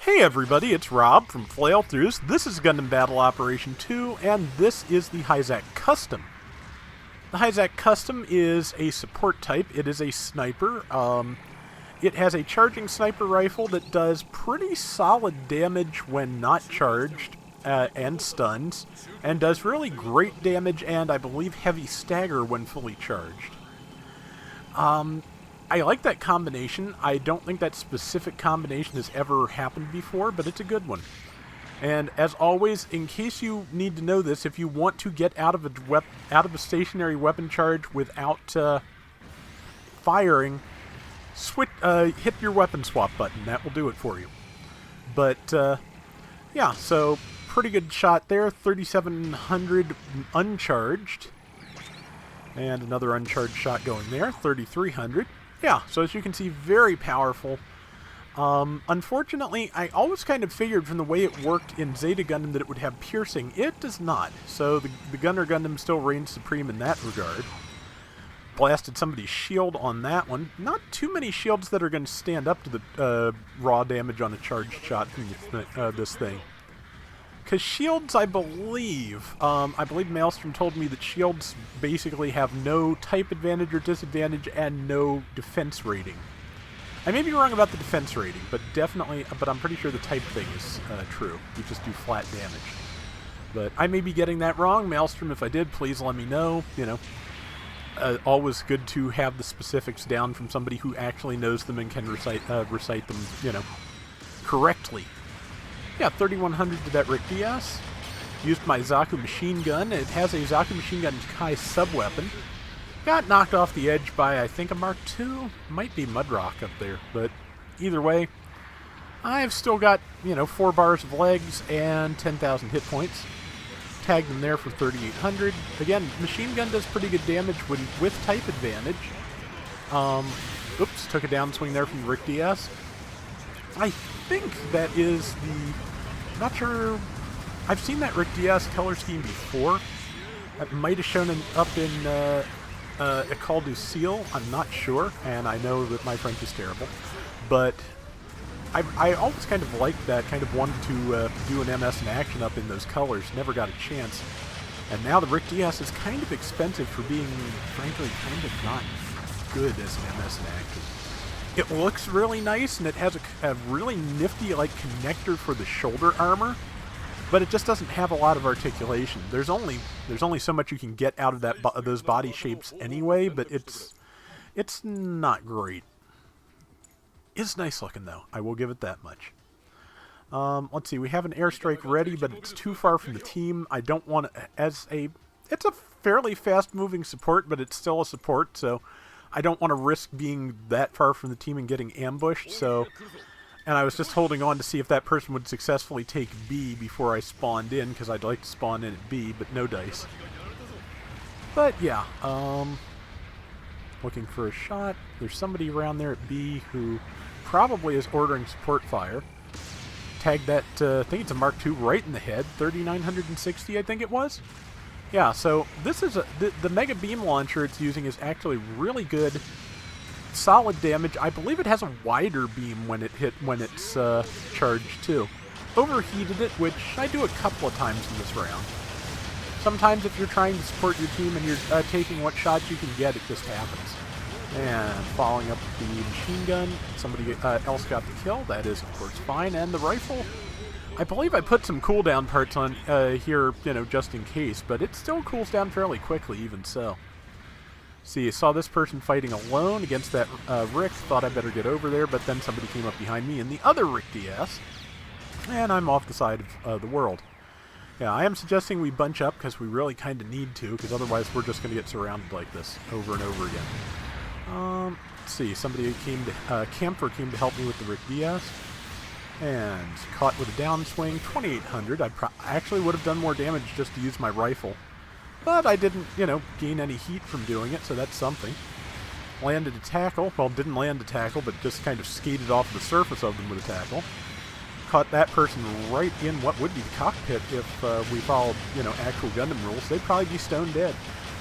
Hey everybody, it's Rob from Flailthroughs. This is Gundam Battle Operation 2, and this is the Hizack Custom. The Hizack Custom is a support type. It is a sniper. It has a charging sniper rifle that does pretty solid damage when not charged, and stuns, and does really great damage and, I believe, heavy stagger when fully charged. I like that combination. I don't think that specific combination has ever happened before, but it's a good one. And as always, in case you need to know this, if you want to get out of a stationary weapon charge without firing, hit your weapon swap button. That will do it for you. But yeah, so pretty good shot there. 3,700 uncharged, and another uncharged shot going there. 3,300. Yeah, so as you can see, very powerful. Unfortunately, I always kind of figured from the way it worked in Zeta Gundam that it would have piercing. It does not. So the Gunner Gundam still reigns supreme in that regard. Blasted somebody's shield on that one. Not too many shields that are going to stand up to the raw damage on a charged shot from this thing. Because shields, I believe Maelstrom told me that shields basically have no type advantage or disadvantage and no defense rating. I may be wrong about the defense rating, but I'm pretty sure the type thing is true. You just do flat damage. But I may be getting that wrong. Maelstrom, if I did, please let me know. You know, always good to have the specifics down from somebody who actually knows them and can recite them, you know, correctly. Yeah, 3,100 to that Rick Diaz. Used my Zaku machine gun. It has a Zaku machine gun Kai sub-weapon. Got knocked off the edge by, I think, a Mark II. Might be Mudrock up there, but either way, I've still got, you know, 4 bars of legs and 10,000 hit points. Tagged them there for 3,800. Again, machine gun does pretty good damage with type advantage. Oops, took a downswing there from Rick Diaz. I think that is the... Not sure... I've seen that Rick Diaz color scheme before. It might have shown up in École du Ciel. I'm not sure, and I know that my French is terrible. But I always kind of liked that, kind of wanted to do an MS in action up in those colors. Never got a chance. And now the Rick Diaz is kind of expensive for being, frankly, kind of not good as an MS in action. It looks really nice, and it has a really nifty, like, connector for the shoulder armor, but it just doesn't have a lot of articulation. There's only so much you can get out of those body shapes anyway, but it's not great. It's nice looking, though. I will give it that much. Let's see. We have an airstrike ready, but it's too far from the team. I don't want to... It's a fairly fast-moving support, but it's still a support, so... I don't want to risk being that far from the team and getting ambushed, so... And I was just holding on to see if that person would successfully take B before I spawned in, because I'd like to spawn in at B, but no dice. But, yeah, looking for a shot. There's somebody around there at B who probably is ordering support fire. Tagged that, I think it's a Mark II right in the head. 3,960, I think it was. Yeah, so this is the Mega Beam Launcher it's using is actually really good, solid damage. I believe it has a wider beam when it's charged too. Overheated it, which I do a couple of times in this round. Sometimes if you're trying to support your team and you're taking what shots you can get, it just happens. And following up the machine gun, somebody else got the kill. That is, of course, fine. And the rifle... I believe I put some cooldown parts on here, you know, just in case, but it still cools down fairly quickly, even so. See, I saw this person fighting alone against that Rick, thought I better get over there, but then somebody came up behind me and the other Rick Diaz, and I'm off the side of the world. Yeah, I am suggesting we bunch up, because we really kind of need to, because otherwise we're just going to get surrounded like this over and over again. Let's see, somebody came to, Camphor came to help me with the Rick Diaz. And caught with a downswing, 2,800. I actually would have done more damage just to use my rifle. But I didn't, you know, gain any heat from doing it, so that's something. Landed a tackle. Well, didn't land a tackle, but just kind of skated off the surface of them with a tackle. Caught that person right in what would be the cockpit if we followed, you know, actual Gundam rules. They'd probably be stone dead.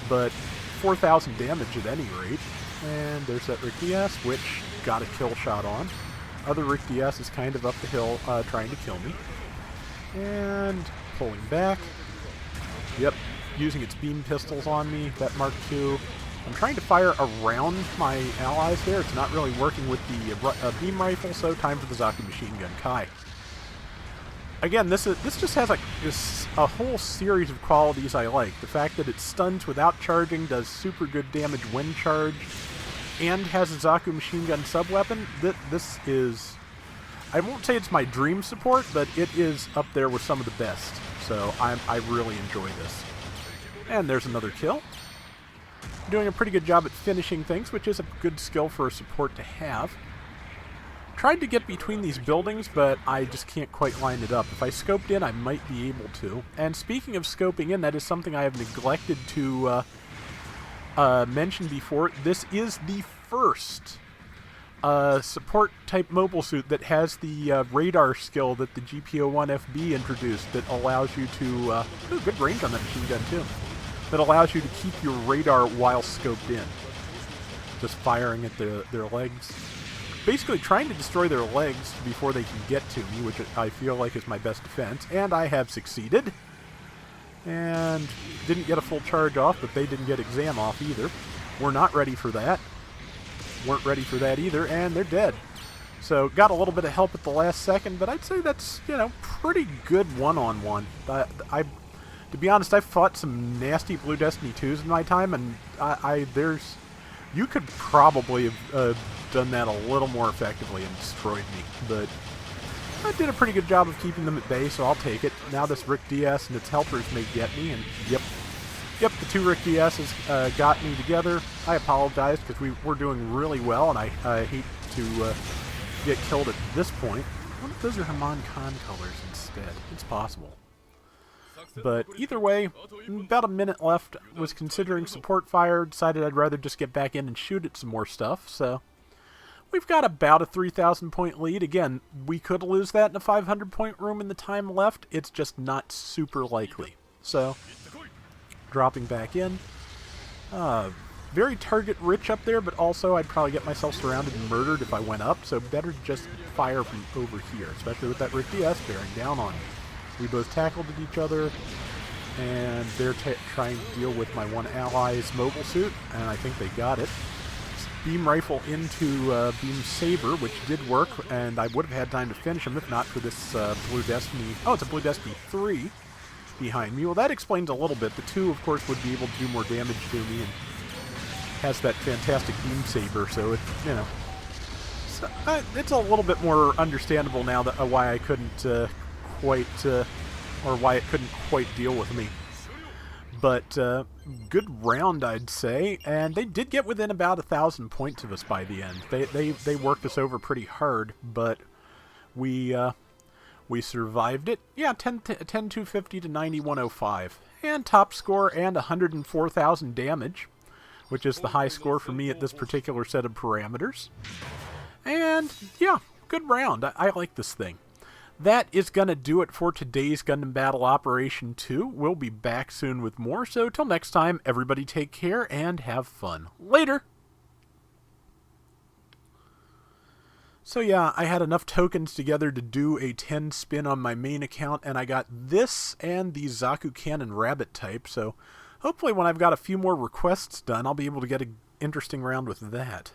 But 4,000 damage at any rate. And there's that Rick Diaz, which got a kill shot on. other Rick DS is kind of up the hill trying to kill me. And pulling back. Yep, using its beam pistols on me, that Mark II. I'm trying to fire around my allies there. It's not really working with the beam rifle, so time for the Zaku Machine Gun Kai. Again, this just has a whole series of qualities I like. The fact that it stuns without charging, does super good damage when charged, and has a Zaku Machine Gun sub-weapon. This is... I won't say it's my dream support, but it is up there with some of the best. So I really enjoy this. And there's another kill. Doing a pretty good job at finishing things, which is a good skill for a support to have. Tried to get between these buildings, but I just can't quite line it up. If I scoped in, I might be able to. And speaking of scoping in, that is something I have neglected to mention before. This is the first support-type mobile suit that has the radar skill that the GP01FB introduced that allows you to... good range on that machine gun, too. That allows you to keep your radar while scoped in. Just firing at their legs. Basically trying to destroy their legs before they can get to me, which I feel like is my best defense. And I have succeeded. And didn't get a full charge off, but they didn't get exam off either. We're not ready for that. Weren't ready for that either, and they're dead. So got a little bit of help at the last second, but I'd say that's, you know, pretty good one-on-one. To be honest, I've fought some nasty Blue Destiny 2s in my time, and you could probably have done that a little more effectively and destroyed me, but I did a pretty good job of keeping them at bay, so I'll take it. Now this Rick DS and its helpers may get me, and yep, the two Rick DSs got me together. I apologize because we were doing really well, and I hate to get killed at this point. What if those are Haman Khan colors instead? It's possible. But either way, about a minute left. Was considering support fire. Decided I'd rather just get back in and shoot at some more stuff. So we've got about a 3,000 point lead. Again, we could lose that in a 500 point room in the time left. It's just not super likely. So dropping back in. Very target rich up there, but also I'd probably get myself surrounded and murdered if I went up. So better just fire from over here, especially with that Rick DS bearing down on me. We both tackled at each other, and they're trying to deal with my one ally's mobile suit, and I think they got it. Beam rifle into Beam Saber, which did work, and I would have had time to finish him if not for this Blue Destiny... Oh, it's a Blue Destiny 3 behind me. Well, that explains a little bit. The 2, of course, would be able to do more damage to me, and has that fantastic Beam Saber, so it, you know... So, it's a little bit more understandable now that why I couldn't... or why it couldn't quite deal with me. But good round, I'd say, and they did get within about 1,000 points of us by the end. They worked us over pretty hard, but we survived it. Yeah, 10,250 to 9105, and top score and 104,000 damage, which is the high score for me at this particular set of parameters. And yeah, good round. I like this thing. That is going to do it for today's Gundam Battle Operation 2. We'll be back soon with more, so till next time, everybody take care and have fun. Later! So yeah, I had enough tokens together to do a 10 spin on my main account, and I got this and the Zaku Cannon Rabbit type, so hopefully when I've got a few more requests done, I'll be able to get an interesting round with that.